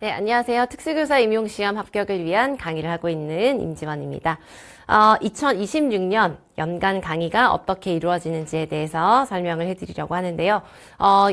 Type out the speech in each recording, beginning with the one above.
네, 안녕하세요. 특수교사 임용시험 합격을 위한 강의를 하고 있는 임지원입니다. 2026년 연간 강의가 어떻게 이루어지는지에 대해서 설명을 해드리려고 하는데요.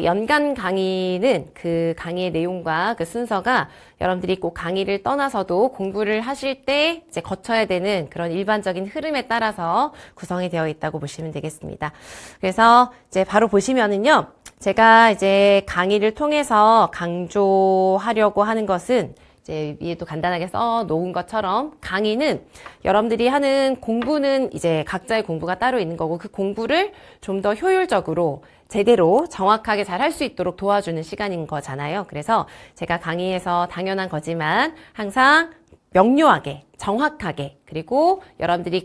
연간 강의는 그 강의의 내용과 그 순서가 여러분들이 꼭 강의를 떠나서도 공부를 하실 때 이제 거쳐야 되는 그런 일반적인 흐름에 따라서 구성이 되어 있다고 보시면 되겠습니다. 그래서 이제 바로 보시면은요. 제가 이제 강의를 통해서 강조하려고 하는 것은 이제 위에도 간단하게 써 놓은 것처럼 강의는 여러분들이 하는 공부는 이제 각자의 공부가 따로 있는 거고 그 공부를 좀 더 효율적으로 제대로 정확하게 잘 할 수 있도록 도와주는 시간인 거잖아요. 그래서 제가 강의에서 당연한 거지만 항상 명료하게, 정확하게, 그리고 여러분들이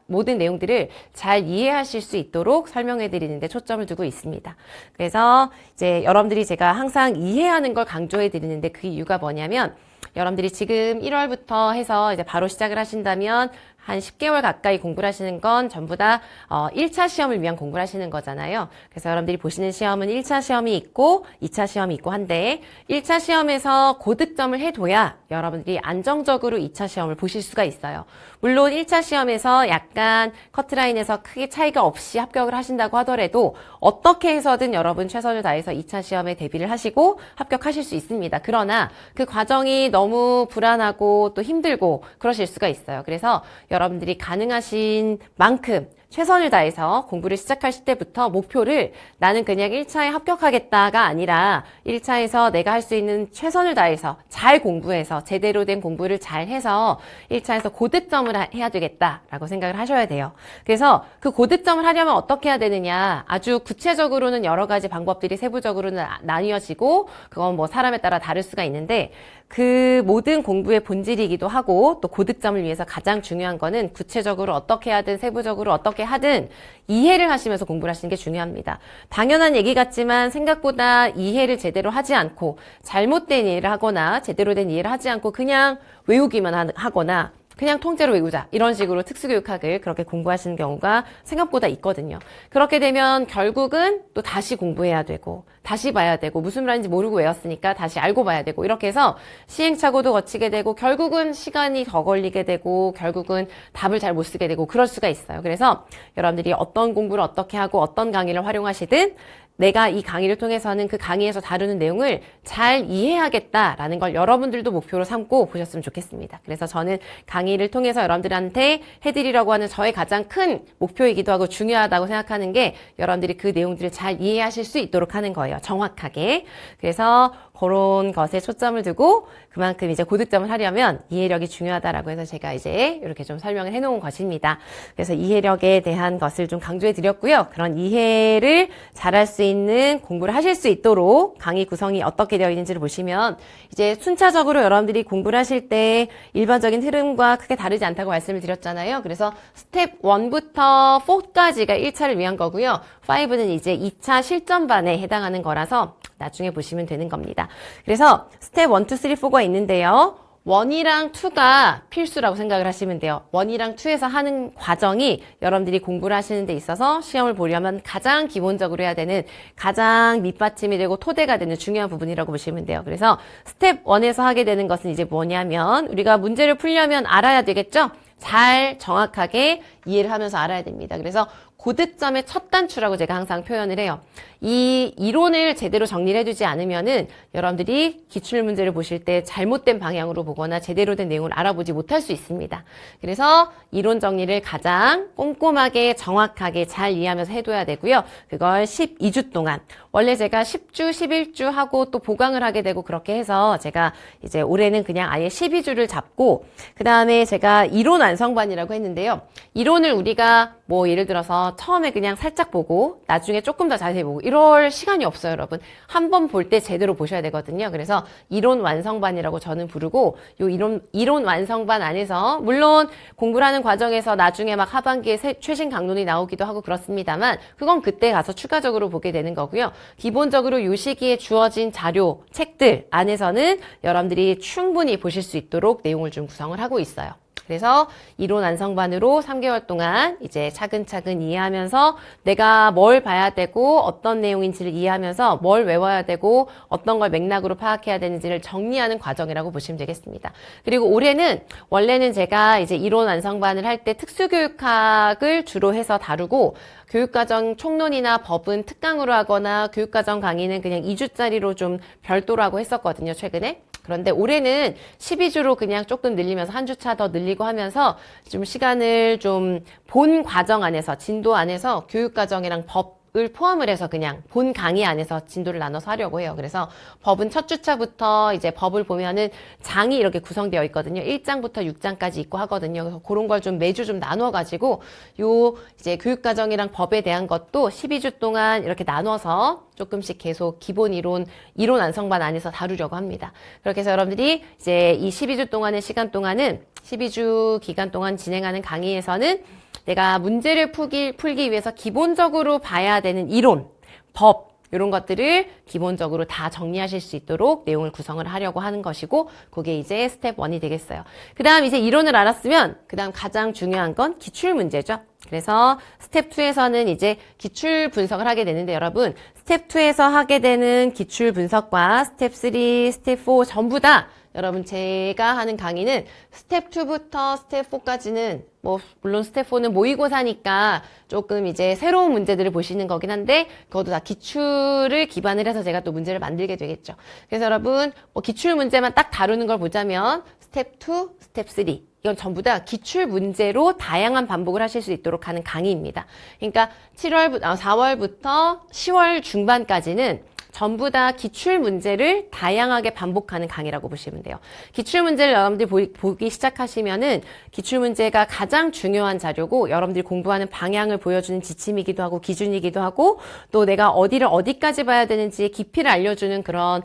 모든 내용들을 잘 이해하실 수 있도록 설명해 드리는데 초점을 두고 있습니다. 그래서 이제 여러분들이 제가 항상 이해하는 걸 강조해 드리는데 그 이유가 뭐냐면 여러분들이 지금 1월부터 해서 이제 바로 시작을 하신다면 한 10개월 가까이 공부를 하시는 건 전부 다 1차 시험을 위한 공부를 하시는 거잖아요. 그래서 여러분들이 보시는 시험은 1차 시험이 있고 2차 시험이 있고 한데 1차 시험에서 고득점을 해둬야 여러분들이 안정적으로 2차 시험을 보실 수가 있어요. 물론 1차 시험에서 약간 커트라인에서 크게 차이가 없이 합격을 하신다고 하더라도 어떻게 해서든 여러분 최선을 다해서 2차 시험에 대비를 하시고 합격하실 수 있습니다. 그러나 그 과정이 너무 불안하고 또 힘들고 그러실 수가 있어요. 그래서 여러분들이 가능하신 만큼 최선을 다해서 공부를 시작하실 때부터 목표를 나는 그냥 1차에 합격하겠다가 아니라 1차에서 내가 할 수 있는 최선을 다해서 잘 공부해서 제대로 된 공부를 잘 해서 1차에서 고득점을 해야 되겠다라고 생각을 하셔야 돼요. 그래서 그 고득점을 하려면 어떻게 해야 되느냐 아주 구체적으로는 여러 가지 방법들이 세부적으로는 나뉘어지고 그건 뭐 사람에 따라 다를 수가 있는데 그 모든 공부의 본질이기도 하고 또 고득점을 위해서 가장 중요한 거는 구체적으로 어떻게 하든 세부적으로 어떻게 하든 이해를 하시면서 공부를 하시는 게 중요합니다. 당연한 얘기 같지만 생각보다 이해를 제대로 하지 않고 잘못된 이해를 하거나 제대로 된 이해를 하지 않고 그냥 외우기만 하거나 그냥 통째로 외우자 이런 식으로 특수교육학을 그렇게 공부하시는 경우가 생각보다 있거든요. 그렇게 되면 결국은 또 다시 공부해야 되고 다시 봐야 되고 무슨 말인지 모르고 외웠으니까 다시 알고 봐야 되고 이렇게 해서 시행착오도 거치게 되고 결국은 시간이 더 걸리게 되고 결국은 답을 잘 못 쓰게 되고 그럴 수가 있어요. 그래서 여러분들이 어떤 공부를 어떻게 하고 어떤 강의를 활용하시든 내가 이 강의를 통해서는 그 강의에서 다루는 내용을 잘 이해하겠다라는 걸 여러분들도 목표로 삼고 보셨으면 좋겠습니다. 그래서 저는 강의를 통해서 여러분들한테 해드리려고 하는 저의 가장 큰 목표이기도 하고 중요하다고 생각하는 게 여러분들이 그 내용들을 잘 이해하실 수 있도록 하는 거예요. 정확하게. 그래서 그런 것에 초점을 두고 그만큼 이제 고득점을 하려면 이해력이 중요하다라고 해서 제가 이제 이렇게 좀 설명을 해놓은 것입니다. 그래서 이해력에 대한 것을 좀 강조해 드렸고요. 그런 이해를 잘할 수 있는 공부를 하실 수 있도록 강의 구성이 어떻게 되어 있는지를 보시면 이제 순차적으로 여러분들이 공부를 하실 때 일반적인 흐름과 크게 다르지 않다고 말씀을 드렸잖아요. 그래서 스텝 1부터 4까지가 1차를 위한 거고요. 5는 이제 2차 실전반에 해당하는 거라서 나중에 보시면 되는 겁니다. 그래서 스텝 1, 2, 3, 4가 있는데요. 1이랑 2가 필수라고 생각을 하시면 돼요. 1이랑 2에서 하는 과정이 여러분들이 공부를 하시는 데 있어서 시험을 보려면 가장 기본적으로 해야 되는 가장 밑받침이 되고 토대가 되는 중요한 부분이라고 보시면 돼요. 그래서 스텝 1에서 하게 되는 것은 이제 뭐냐면 우리가 문제를 풀려면 알아야 되겠죠? 잘 정확하게 이해를 하면서 알아야 됩니다. 그래서 고득점의 첫 단추라고 제가 항상 표현을 해요. 이 이론을 제대로 정리를 해두지 않으면은 여러분들이 기출문제를 보실 때 잘못된 방향으로 보거나 제대로 된 내용을 알아보지 못할 수 있습니다. 그래서 이론 정리를 가장 꼼꼼하게 정확하게 잘 이해하면서 해둬야 되고요. 그걸 12주 동안 원래 제가 10주, 11주 하고 또 보강을 하게 되고 그렇게 해서 제가 이제 올해는 그냥 아예 12주를 잡고 그 다음에 제가 이론 완성반이라고 했는데요. 이론을 우리가 뭐 예를 들어서 처음에 그냥 살짝 보고 나중에 조금 더 자세히 보고 이럴 시간이 없어요, 여러분. 한 번 볼 때 제대로 보셔야 되거든요. 그래서 이론 완성반이라고 저는 부르고 요 이론 완성반 안에서 물론 공부를 하는 과정에서 나중에 막 하반기에 최신 강론이 나오기도 하고 그렇습니다만 그건 그때 가서 추가적으로 보게 되는 거고요. 기본적으로 요 시기에 주어진 자료, 책들 안에서는 여러분들이 충분히 보실 수 있도록 내용을 좀 구성을 하고 있어요. 그래서 이론 완성반으로 3개월 동안 이제 차근차근 이해하면서 내가 뭘 봐야 되고 어떤 내용인지를 이해하면서 뭘 외워야 되고 어떤 걸 맥락으로 파악해야 되는지를 정리하는 과정이라고 보시면 되겠습니다. 그리고 올해는 원래는 제가 이제 이론 완성반을 할 때 특수교육학을 주로 해서 다루고 교육과정 총론이나 법은 특강으로 하거나 교육과정 강의는 그냥 2주짜리로 좀 별도로 하고 했었거든요, 최근에. 그런데 올해는 12주로 그냥 조금 늘리면서 한 주차 더 늘리고 하면서 좀 시간을 좀 본 과정 안에서, 진도 안에서 교육과정이랑 법을 포함을 해서 그냥 본 강의 안에서 진도를 나눠서 하려고 해요. 그래서 법은 첫 주차부터 이제 법을 보면은 장이 이렇게 구성되어 있거든요. 1장부터 6장까지 있고 하거든요. 그래서 그런 걸 좀 매주 좀 나눠가지고 요 이제 교육과정이랑 법에 대한 것도 12주 동안 이렇게 나눠서 조금씩 계속 기본 이론 완성반 안에서 다루려고 합니다. 그렇게 해서 여러분들이 이제 이 12주 동안의 시간 동안은 12주 기간 동안 진행하는 강의에서는 내가 문제를 풀기 위해서 기본적으로 봐야 되는 이론, 법, 이런 것들을 기본적으로 다 정리하실 수 있도록 내용을 구성을 하려고 하는 것이고, 그게 이제 스텝 1이 되겠어요. 그 다음 이제 이론을 알았으면, 그 다음 가장 중요한 건 기출 문제죠. 그래서 스텝 2에서는 이제 기출 분석을 하게 되는데, 여러분, 스텝 2에서 하게 되는 기출 분석과 스텝 3, 스텝 4 전부 다 여러분 제가 하는 강의는 스텝 2부터 스텝 4까지는 뭐 물론 스텝 4는 모의고사니까 조금 이제 새로운 문제들을 보시는 거긴 한데 그것도 다 기출을 기반을 해서 제가 또 문제를 만들게 되겠죠. 그래서 여러분 뭐 기출 문제만 딱 다루는 걸 보자면 스텝 2, 스텝 3 이건 전부 다 기출 문제로 다양한 반복을 하실 수 있도록 하는 강의입니다. 그러니까 4월부터 10월 중반까지는 전부 다 기출 문제를 다양하게 반복하는 강의라고 보시면 돼요. 기출 문제를 여러분들이 보기 시작하시면은 기출 문제가 가장 중요한 자료고 여러분들이 공부하는 방향을 보여주는 지침이기도 하고 기준이기도 하고 또 내가 어디를 어디까지 봐야 되는지의 깊이를 알려주는 그런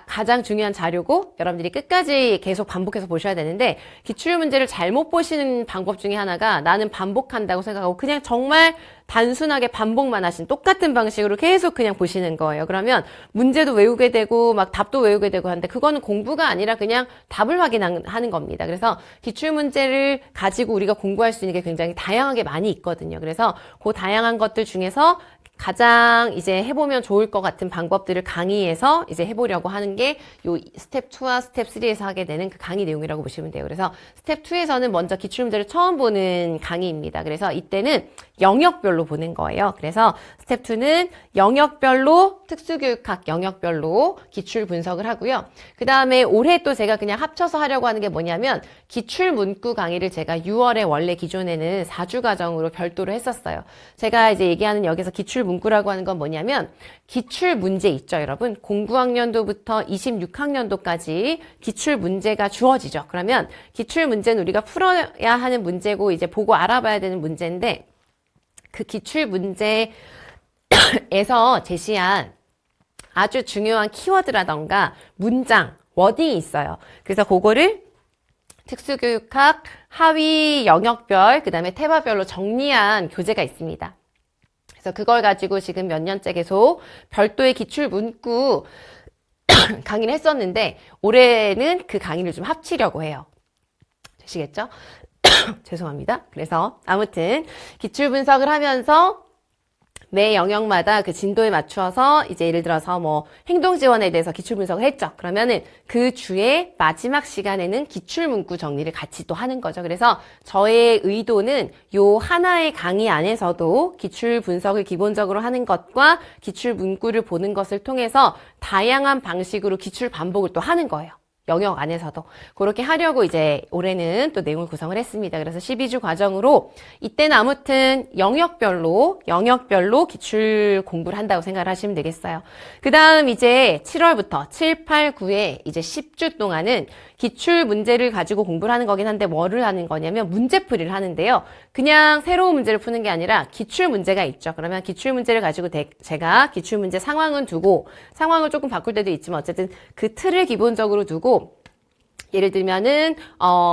가장 중요한 자료고 여러분들이 끝까지 계속 반복해서 보셔야 되는데 기출 문제를 잘못 보시는 방법 중에 하나가 나는 반복한다고 생각하고 그냥 정말 단순하게 반복만 하신 똑같은 방식으로 계속 그냥 보시는 거예요. 그러면 문제도 외우게 되고 막 답도 외우게 되고 하는데 그거는 공부가 아니라 그냥 답을 확인하는 겁니다. 그래서 기출 문제를 가지고 우리가 공부할 수 있는 게 굉장히 다양하게 많이 있거든요. 그래서 그 다양한 것들 중에서 가장 이제 해보면 좋을 것 같은 방법들을 강의에서 이제 해보려고 하는 게 요 스텝 2와 스텝 3에서 하게 되는 그 강의 내용이라고 보시면 돼요. 그래서 스텝 2에서는 먼저 기출문제를 처음 보는 강의입니다. 그래서 이때는 영역별로 보는 거예요. 그래서 스텝 2는 영역별로 특수교육학 영역별로 기출 분석을 하고요. 그 다음에 올해 또 제가 그냥 합쳐서 하려고 하는 게 뭐냐면 기출 문구 강의를 제가 6월에 원래 기존에는 4주 과정으로 별도로 했었어요. 제가 이제 얘기하는 여기서 기출 문구라고 하는 건 뭐냐면 기출 문제 있죠, 여러분. 09학년도부터 26학년도까지 기출 문제가 주어지죠. 그러면 기출 문제는 우리가 풀어야 하는 문제고 이제 보고 알아봐야 되는 문제인데 그 기출 문제에서 제시한 아주 중요한 키워드라던가 문장, 워딩이 있어요. 그래서 그거를 특수교육학 하위 영역별, 그 다음에 테마별로 정리한 교재가 있습니다. 그래서 그걸 가지고 지금 몇 년째 계속 별도의 기출 문구 강의를 했었는데 올해는 그 강의를 좀 합치려고 해요. 되시겠죠? 죄송합니다. 그래서 아무튼 기출 분석을 하면서 매 영역마다 그 진도에 맞추어서 이제 예를 들어서 뭐 행동 지원에 대해서 기출 분석을 했죠. 그러면은 그 주의 마지막 시간에는 기출 문구 정리를 같이 또 하는 거죠. 그래서 저의 의도는 요 하나의 강의 안에서도 기출 분석을 기본적으로 하는 것과 기출 문구를 보는 것을 통해서 다양한 방식으로 기출 반복을 또 하는 거예요. 영역 안에서도 그렇게 하려고 이제 올해는 또 내용을 구성을 했습니다. 그래서 12주 과정으로 이때는 아무튼 영역별로 기출 공부를 한다고 생각을 하시면 되겠어요. 그 다음 이제 7월부터 7, 8, 9에 이제 10주 동안은 기출 문제를 가지고 공부를 하는 거긴 한데 뭐를 하는 거냐면 문제풀이를 하는데요. 그냥 새로운 문제를 푸는 게 아니라 기출 문제가 있죠. 그러면 기출 문제를 가지고 제가 기출 문제 상황은 두고 상황을 조금 바꿀 때도 있지만 어쨌든 그 틀을 기본적으로 두고 예를 들면은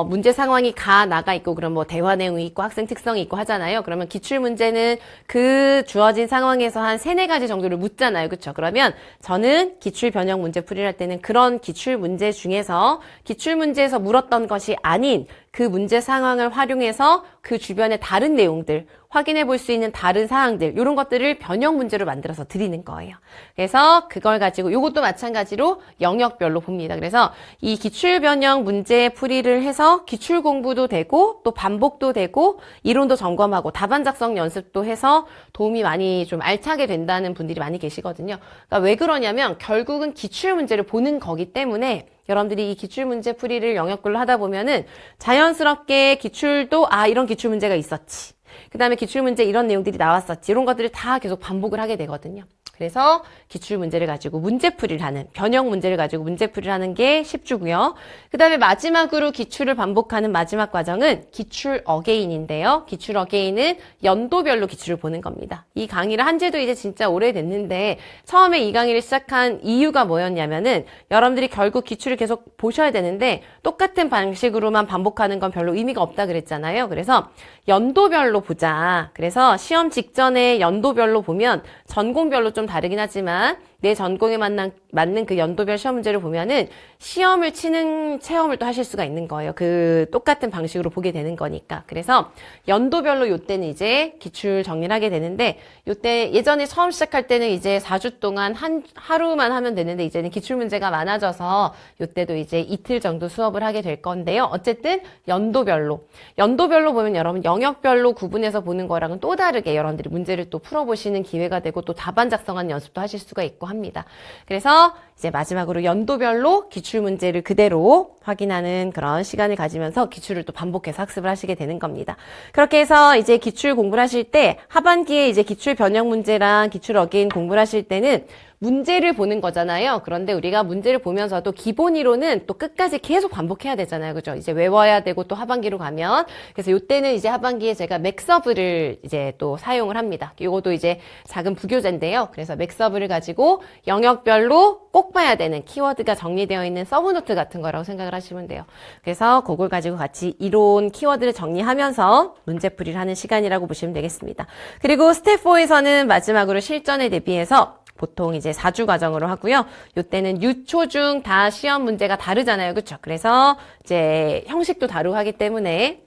문제 상황이 나가 있고 그럼 뭐 대화 내용이 있고 학생 특성이 있고 하잖아요. 그러면 기출 문제는 그 주어진 상황에서 한 3-4가지 정도를 묻잖아요. 그렇죠? 그러면 저는 기출 변형 문제 풀이를 할 때는 그런 기출 문제 중에서 기출 문제에서 물었던 것이 아닌 그 문제 상황을 활용해서 그 주변의 다른 내용들 확인해 볼 수 있는 다른 사항들 이런 것들을 변형 문제로 만들어서 드리는 거예요. 그래서 그걸 가지고 이것도 마찬가지로 영역별로 봅니다. 그래서 이 기출 변형 문제 풀이를 해서 기출 공부도 되고 또 반복도 되고 이론도 점검하고 답안 작성 연습도 해서 도움이 많이 좀 알차게 된다는 분들이 많이 계시거든요. 그러니까 왜 그러냐면 결국은 기출 문제를 보는 거기 때문에 여러분들이 이 기출문제 풀이를 영역별로 하다 보면은 자연스럽게 기출도 이런 기출문제가 있었지. 그 다음에 기출문제 이런 내용들이 나왔었지. 이런 것들을 다 계속 반복을 하게 되거든요. 그래서 기출문제를 가지고 문제풀이를 하는, 변형 문제를 가지고 문제풀이를 하는 게 10주고요. 그 다음에 마지막으로 기출을 반복하는 마지막 과정은 기출 어게인인데요. 기출 어게인은 연도별로 기출을 보는 겁니다. 이 강의를 한 지도 이제 진짜 오래됐는데 처음에 이 강의를 시작한 이유가 뭐였냐면은 여러분들이 결국 기출을 계속 보셔야 되는데 똑같은 방식으로만 반복하는 건 별로 의미가 없다 그랬잖아요. 그래서 연도별로 보자. 그래서 시험 직전에 연도별로 보면 전공별로 좀 다르긴 하지만 내 전공에 맞는 그 연도별 시험 문제를 보면은 시험을 치는 체험을 또 하실 수가 있는 거예요. 그 똑같은 방식으로 보게 되는 거니까. 그래서 연도별로 요때는 이제 기출 정리를 하게 되는데 요때 예전에 처음 시작할 때는 이제 4주 동안 하루만 하면 되는데 이제는 기출 문제가 많아져서 요때도 이제 이틀 정도 수업을 하게 될 건데요. 어쨌든 연도별로 보면 여러분 영역별로 구분해서 보는 거랑은 또 다르게 여러분들이 문제를 또 풀어보시는 기회가 되고 또 답안 작성하는 연습도 하실 수가 있고 합니다. 그래서 이제 마지막으로 연도별로 기출 문제를 그대로 확인하는 그런 시간을 가지면서 기출을 또 반복해서 학습을 하시게 되는 겁니다. 그렇게 해서 이제 기출 공부를 하실 때 하반기에 이제 기출 변형 문제랑 기출 어게인 공부를 하실 때는 문제를 보는 거잖아요. 그런데 우리가 문제를 보면서도 기본 이론은 또 끝까지 계속 반복해야 되잖아요. 그죠? 이제 외워야 되고 또 하반기로 가면. 그래서 이때는 이제 하반기에 제가 맥서브를 이제 또 사용을 합니다. 이것도 이제 작은 부교재인데요. 그래서 맥서브를 가지고 영역별로 꼭 봐야 되는 키워드가 정리되어 있는 서브노트 같은 거라고 생각을 하시면 돼요. 그래서 그걸 가지고 같이 이론 키워드를 정리하면서 문제풀이를 하는 시간이라고 보시면 되겠습니다. 그리고 스텝 4에서는 마지막으로 실전에 대비해서 보통 이제 4주 과정으로 하고요. 요때는 유초 중 다 시험 문제가 다르잖아요. 그렇죠? 그래서 이제 형식도 다르고 하기 때문에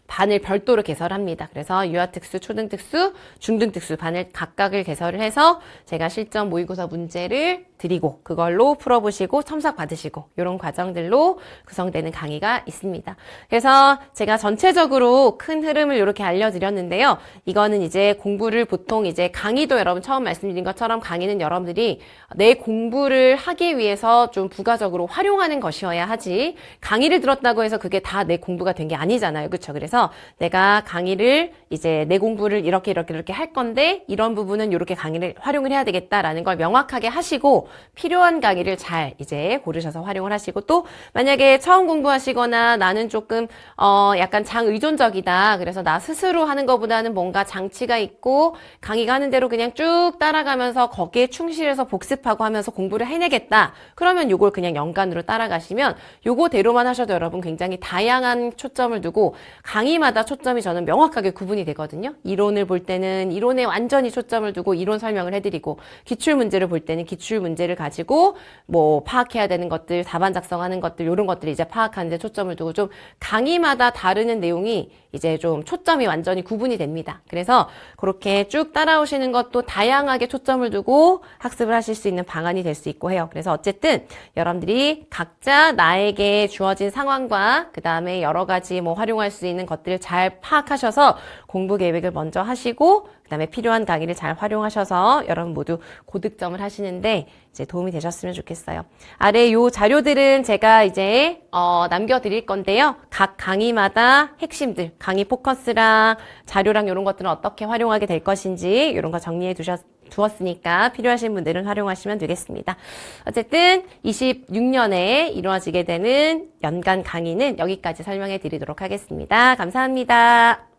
반을 별도로 개설합니다. 그래서 유아특수, 초등특수, 중등특수 반을 각각을 개설을 해서 제가 실전 모의고사 문제를 드리고 그걸로 풀어보시고 첨삭 받으시고 이런 과정들로 구성되는 강의가 있습니다. 그래서 제가 전체적으로 큰 흐름을 이렇게 알려드렸는데요. 이거는 이제 공부를 보통 이제 강의도 여러분 처음 말씀드린 것처럼 강의는 여러분들이 내 공부를 하기 위해서 좀 부가적으로 활용하는 것이어야 하지 강의를 들었다고 해서 그게 다 내 공부가 된 게 아니잖아요. 그렇죠? 그래서 내가 강의를 이제 내 공부를 이렇게 할 건데 이런 부분은 이렇게 강의를 활용을 해야 되겠다라는 걸 명확하게 하시고 필요한 강의를 잘 이제 고르셔서 활용을 하시고 또 만약에 처음 공부하시거나 나는 조금 약간 장의존적이다. 그래서 나 스스로 하는 것보다는 뭔가 장치가 있고 강의가 하는 대로 그냥 쭉 따라가면서 거기에 충실해서 복습하고 하면서 공부를 해내겠다. 그러면 요걸 그냥 연간으로 따라가시면 요거대로만 하셔도 여러분 굉장히 다양한 초점을 두고 강의마다 초점이 저는 명확하게 구분이 되거든요. 이론을 볼 때는 이론에 완전히 초점을 두고 이론 설명을 해드리고 기출 문제를 볼 때는 기출 문제를 가지고 뭐 파악해야 되는 것들, 답안 작성하는 것들 이런 것들을 이제 파악하는 데 초점을 두고 좀 강의마다 다르는 내용이 이제 좀 초점이 완전히 구분이 됩니다. 그래서 그렇게 쭉 따라오시는 것도 다양하게 초점을 두고 학습을 하실 수 있는 방안이 될 수 있고 해요. 그래서 어쨌든 여러분들이 각자 나에게 주어진 상황과 그 다음에 여러 가지 뭐 활용할 수 있는 것들을 잘 파악하셔서 공부 계획을 먼저 하시고 그 다음에 필요한 강의를 잘 활용하셔서 여러분 모두 고득점을 하시는데 이제 도움이 되셨으면 좋겠어요. 아래 요 자료들은 제가 이제 남겨드릴 건데요. 각 강의마다 핵심들, 강의 포커스랑 자료랑 이런 것들은 어떻게 활용하게 될 것인지 이런 거 정리해 두었으니까 필요하신 분들은 활용하시면 되겠습니다. 어쨌든 26년에 이루어지게 되는 연간 강의는 여기까지 설명해 드리도록 하겠습니다. 감사합니다.